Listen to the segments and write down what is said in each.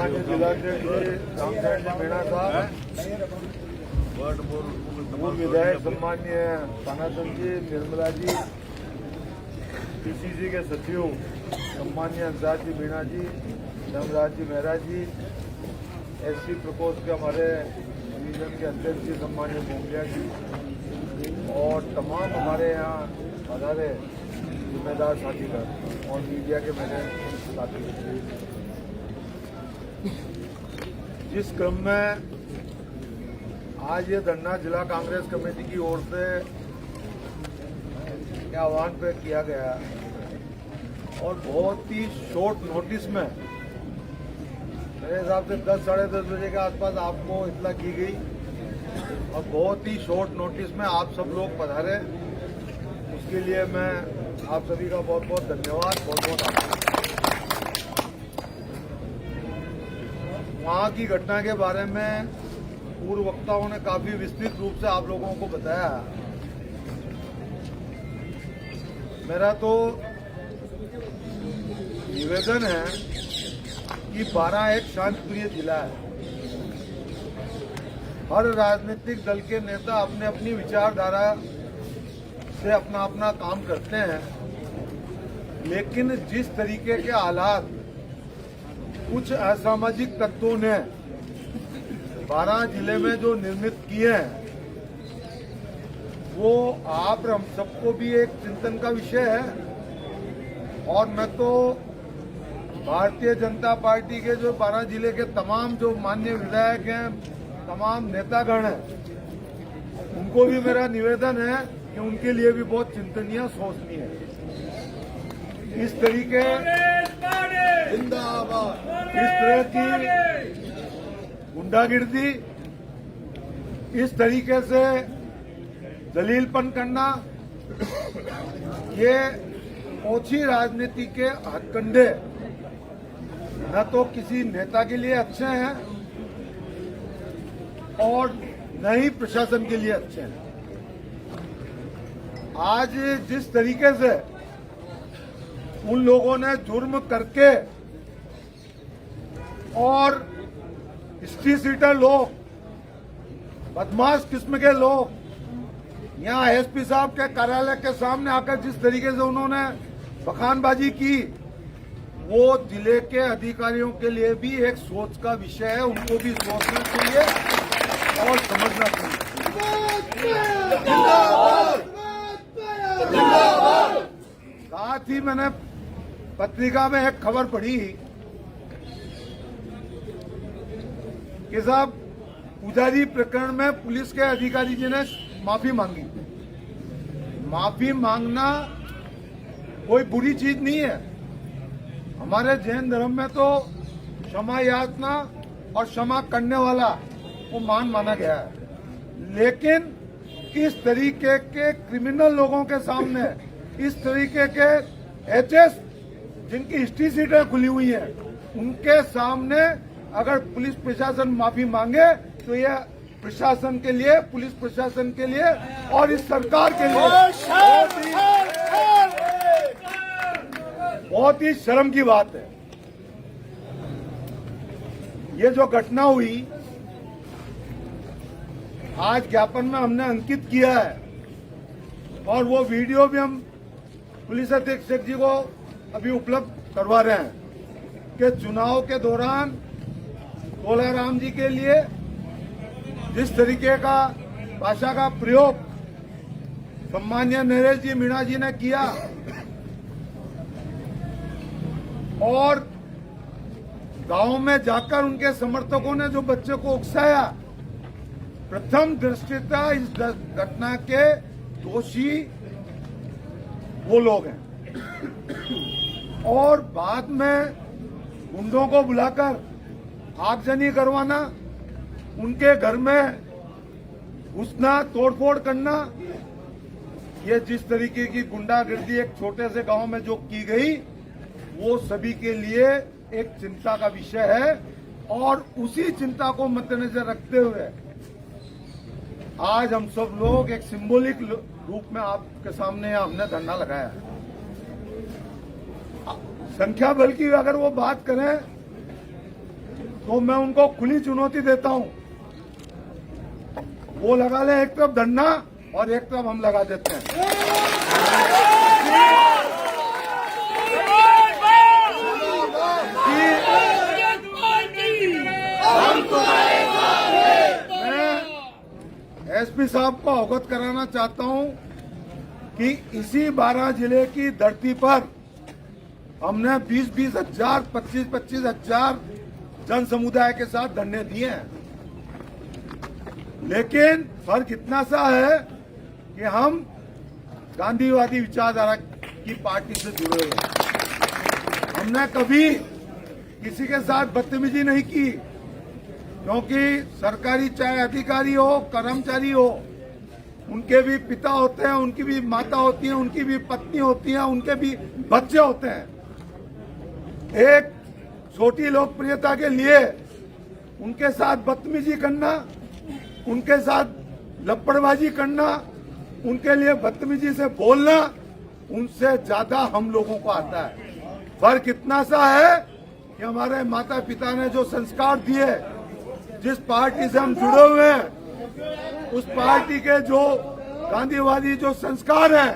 सम्मान्य जिलाध्यक्ष रामचंद्र जी मीणा साहब, पूर्व विधायक सम्मान्य तानाचंद जी, निर्मला जी, पीसीसी के सचिव सम्मान्य अंसार जी मीणा जी, धर्मराज जी मेहरा जी, एससी प्रकोष्ठ के हमारे डिवीजन के अध्यक्ष जी सम्मान्य मोंगिया जी और तमाम हमारे यहाँ पधारे जिम्मेदार साथीगण और मीडिया के मेरे साथी। जिस क्रम में आज ये धरना जिला कांग्रेस कमेटी की ओर से आह्वान पे किया गया और बहुत ही शॉर्ट नोटिस में मेरे हिसाब से 10 साढ़े 10 बजे के आसपास आपको इत्तला की गई और बहुत ही शॉर्ट नोटिस में आप सब लोग पधारे, उसके लिए मैं आप सभी का बहुत बहुत धन्यवाद, बहुत बहुत आभार। वहाँ की घटना के बारे में पूर्व वक्ताओं ने काफी विस्तृत रूप से आप लोगों को बताया। मेरा तो निवेदन है कि 12 एक शांतिप्रिय जिला है। हर राजनीतिक दल के नेता अपने अपनी विचारधारा से अपना अपना काम करते हैं, लेकिन जिस तरीके के हालात कुछ असामाजिक तत्वों ने 12 जिले में जो निर्मित किए हैं, वो आप हम सबको भी एक चिंतन का विषय है। और मैं तो भारतीय जनता पार्टी के जो 12 जिले के तमाम जो माननीय विधायक हैं, तमाम नेतागण हैं, उनको भी मेरा निवेदन है कि उनके लिए भी बहुत चिंतनीय सोचनीय है। इस तरीके जिंदाबाद, इस तरह की गुंडागिर्दी, इस तरीके से दलीलपन करना, ये ओछी राजनीति के हथकंडे न तो किसी नेता के लिए अच्छे हैं और न ही प्रशासन के लिए अच्छे हैं। आज जिस तरीके से उन लोगों ने जुर्म करके और हिस्ट्री सीटर लोग, बदमाश किस्म के लोग यहाँ एसपी साहब के कार्यालय के सामने आकर जिस तरीके से उन्होंने बखानबाजी की, वो जिले के अधिकारियों के लिए भी एक सोच का विषय है। उनको भी सोचना चाहिए और समझना चाहिए। साथ ही मैंने पत्रिका में एक खबर पढ़ी कि साहब पुजारी प्रकरण में पुलिस के अधिकारी जी ने माफी मांगी। माफी मांगना कोई बुरी चीज नहीं है। हमारे जैन धर्म में तो क्षमा याचना और क्षमा करने वाला वो माना गया है, लेकिन इस तरीके के क्रिमिनल लोगों के सामने, इस तरीके के एचएस जिनकी हिस्ट्री सीटें खुली हुई हैं, उनके सामने अगर पुलिस प्रशासन माफी मांगे तो यह प्रशासन के लिए, पुलिस प्रशासन के लिए और इस सरकार के लिए बहुत ही शर्म की बात है। ये जो घटना हुई आज ज्ञापन में हमने अंकित किया है और वो वीडियो भी हम पुलिस अधीक्षक जी को अभी उपलब्ध करवा रहे हैं कि चुनाव के दौरान तोलाराम जी के लिए जिस तरीके का भाषा का प्रयोग सम्मान्य नरेश जी मीणा जी ने किया और गांव में जाकर उनके समर्थकों ने जो बच्चे को उकसाया, प्रथम दृष्टया इस घटना के दोषी वो लोग हैं और बाद में गुंडों को बुलाकर आगजनी करवाना, उनके घर में घुसना, तोड़फोड़ करना, ये जिस तरीके की गुंडागिर्दी एक छोटे से गांव में जो की गई, वो सभी के लिए एक चिंता का विषय है। और उसी चिंता को मद्देनजर रखते हुए आज हम सब लोग एक सिंबॉलिक रूप में आपके सामने हमने धरना लगाया है। संख्या बल की अगर वो बात करें तो मैं उनको खुली चुनौती देता हूं, वो लगा ले एक तरफ धरना और एक तरफ हम लगा देते हैं। मैं एसपी साहब को अवगत कराना चाहता हूं कि इसी 12 जिले की धरती पर हमने 20-20 हजार, 25-25 हजार जन समुदाय के साथ धरने दिए हैं, लेकिन फर्क इतना सा है कि हम गांधीवादी विचारधारा की पार्टी से जुड़े हुए हैं। हमने कभी किसी के साथ बदतमीजी नहीं की, क्योंकि सरकारी चाहे अधिकारी हो, कर्मचारी हो, उनके भी पिता होते हैं, उनकी भी माता होती है, उनकी भी पत्नी होती है, उनके भी बच्चे होते हैं। एक छोटी लोकप्रियता के लिए उनके साथ बदतमीजी करना, उनके साथ लपड़बाजी करना, उनके लिए बदतमीजी से बोलना, उनसे ज्यादा हम लोगों को आता है। फर्क इतना सा है कि हमारे माता पिता ने जो संस्कार दिए, जिस पार्टी से हम जुड़े हुए हैं, उस पार्टी के जो गांधीवादी जो संस्कार हैं,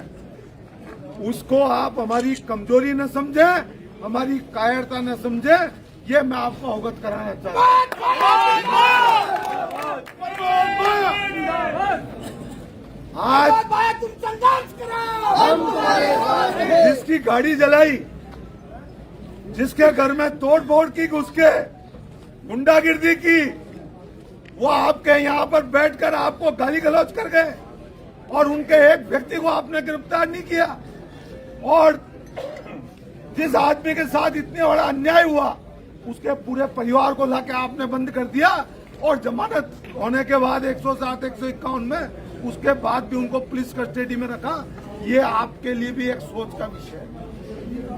उसको आप हमारी कमजोरी न समझें, हमारी कायरता न समझें, ये मैं आपको अवगत कराना चाहता हूं। आज तुम संघर्ष करो, जिसकी गाड़ी जलाई, जिसके घर में तोड़ फोड़ की, घुस के गुंडागिर्दी की, वो आपके यहाँ पर बैठकर आपको गाली गलौज कर गए और उनके एक व्यक्ति को आपने गिरफ्तार नहीं किया। और जिस आदमी के साथ इतने बड़ा अन्याय हुआ, उसके पूरे परिवार को लाके आपने बंद कर दिया, और जमानत होने के बाद 107, 151 में उसके बाद भी उनको पुलिस कस्टडी में रखा। ये आपके लिए भी एक सोच का विषय है।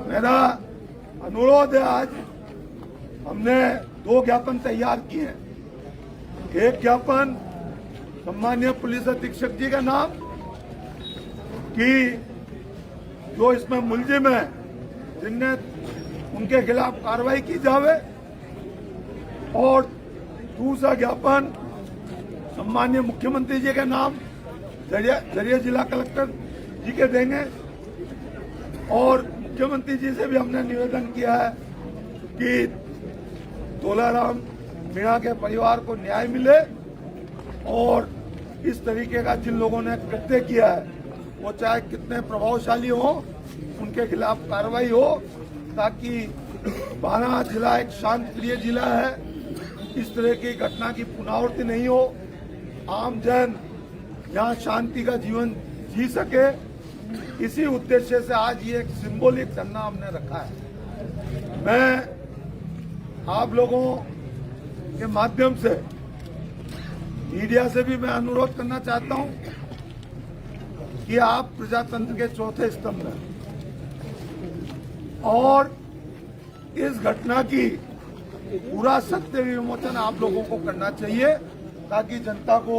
मेरा अनुरोध है, आज हमने 2 ज्ञापन तैयार किए हैं। एक ज्ञापन सम्मानीय पुलिस अधीक्षक जी का नाम, कि जो इसमें मुलजिम है, जिनने उनके खिलाफ कार्रवाई की जावे, और दूसरा ज्ञापन सम्मानीय मुख्यमंत्री जी के नाम जरिए जिला कलेक्टर जी के देंगे। और मुख्यमंत्री जी से भी हमने निवेदन किया है कि तोलाराम मीणा के परिवार को न्याय मिले, और इस तरीके का जिन लोगों ने कृत्य किया है, वो चाहे कितने प्रभावशाली हो, उनके खिलाफ कार्रवाई हो, ताकि 12 जिला एक शांत प्रिय जिला है, इस तरह की घटना की पुनरावृत्ति नहीं हो, आम जन यहाँ शांति का जीवन जी सके। इसी उद्देश्य से आज ये एक सिंबॉलिक धरना हमने रखा है। मैं आप लोगों के माध्यम से मीडिया से भी मैं अनुरोध करना चाहता हूं कि आप प्रजातंत्र के चौथे स्तंभ हैं, और इस घटना की पूरा सत्य विमोचन आप लोगों को करना चाहिए, ताकि जनता को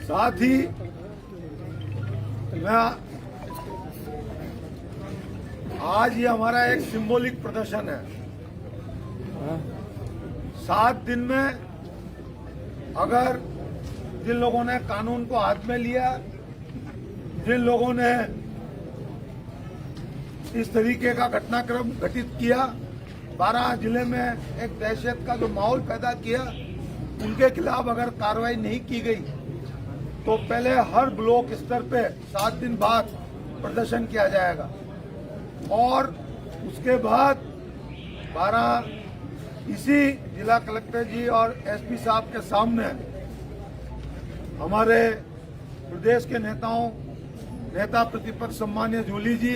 साथ ही मैं आज ये हमारा एक सिंबॉलिक प्रदर्शन है। 7 दिन में अगर जिन लोगों ने कानून को हाथ में लिया, जिन लोगों ने इस तरीके का घटनाक्रम घटित किया, 12 जिले में एक दहशत का जो माहौल पैदा किया, उनके खिलाफ अगर कार्रवाई नहीं की गई, तो पहले हर ब्लॉक स्तर पे 7 दिन बाद प्रदर्शन किया जाएगा, और उसके बाद 12 इसी जिला कलेक्टर जी और एसपी साहब के सामने हमारे प्रदेश के नेता प्रतिपक्ष सम्मानीय जूली जी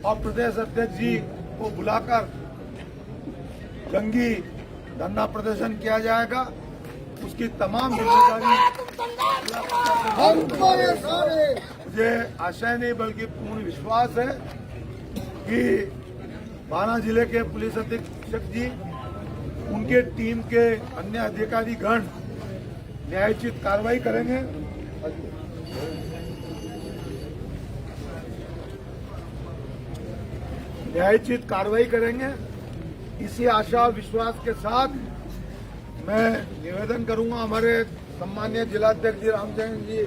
और प्रदेश अध्यक्ष जी को बुलाकर जंगी धरना प्रदर्शन किया जाएगा। उसकी तमाम जिम्मेदारी मुझे आशय नहीं बल्कि पूर्ण विश्वास है कि 12 जिले के पुलिस अधीक्षक जी, उनके टीम के अन्य अधिकारी गण न्यायोचित कार्रवाई करेंगे। न्यायोचित कार्रवाई करेंगे। इसी आशा और विश्वास के साथ मैं निवेदन करूंगा हमारे सम्मानीय जिलाध्यक्ष जी रामचंद्र जी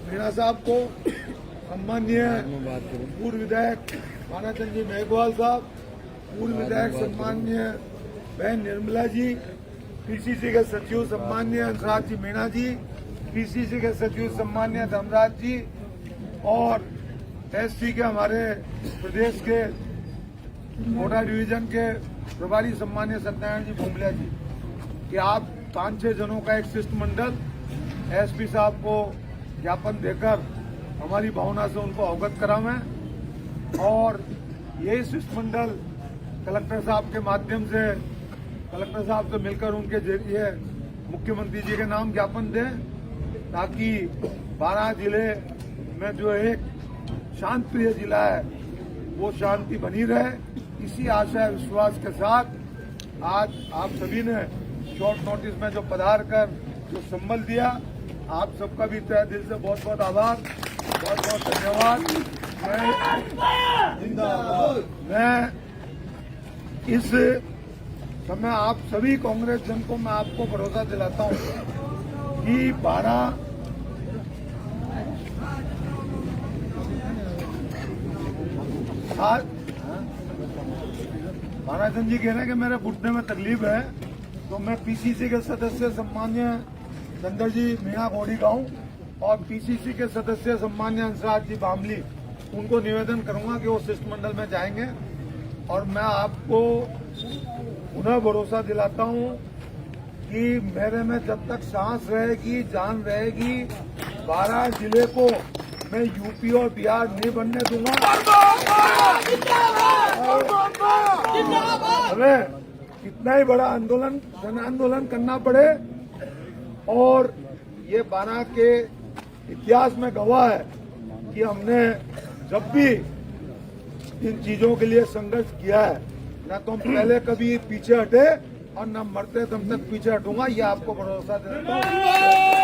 मीणा साहब को, सम्मानीय पूर्व विधायक मानाचंद जी मेघवाल साहब, पूर्व विधायक सम्मानीय बहन निर्मला जी, पीसीसी के सचिव सम्मानीय हंसराज जी मीणा जी, पीसीसी के सचिव सम्मानीय धर्मराज जी और एसपी के हमारे प्रदेश के कोटा डिवीजन के प्रभारी सम्मानीय सत्यनारायण जी भूमलिया जी कि आप 5-6 जनों का एक शिष्टमंडल एसपी साहब को ज्ञापन देकर हमारी भावना से उनको अवगत करावें और यही शिष्टमंडल कलेक्टर साहब के माध्यम से कलेक्टर साहब से मिलकर उनके जरिए मुख्यमंत्री जी के नाम ज्ञापन दें ताकि 12 जिले में जो एक शांत प्रिय जिला है वो शांति बनी रहे। इसी आशा विश्वास के साथ आज आप सभी ने शॉर्ट नोटिस में जो पधार कर जो संबल दिया, आप सबका भी तहे दिल से बहुत बहुत आभार, बहुत बहुत धन्यवाद। मैं इस समय आप सभी कांग्रेस जन को मैं आपको भरोसा दिलाता हूं कि 12 महाराजन जी कह रहे हैं कि मेरे घुटने में तकलीफ है, तो मैं पीसीसी के सदस्य सम्मान्य चंद्र जी मीणा गोड़ी गांव और पीसीसी के सदस्य सम्मान्य हंसराज जी बामली उनको निवेदन करूंगा कि वो शिष्टमंडल में जाएंगे और मैं आपको पुनः भरोसा दिलाता हूं कि मेरे में जब तक सांस रहेगी, जान रहेगी, 12 जिले को मैं यूपी और बिहार नहीं बनने दूंगा। हमें कितना ही बड़ा आंदोलन, जन आंदोलन करना पड़े और ये 12 के इतिहास में गवाह है कि हमने जब भी इन चीजों के लिए संघर्ष किया है न तो हम पहले कभी पीछे हटे और न मरते दम तक पीछे हटूंगा, ये आपको भरोसा देता हूँ।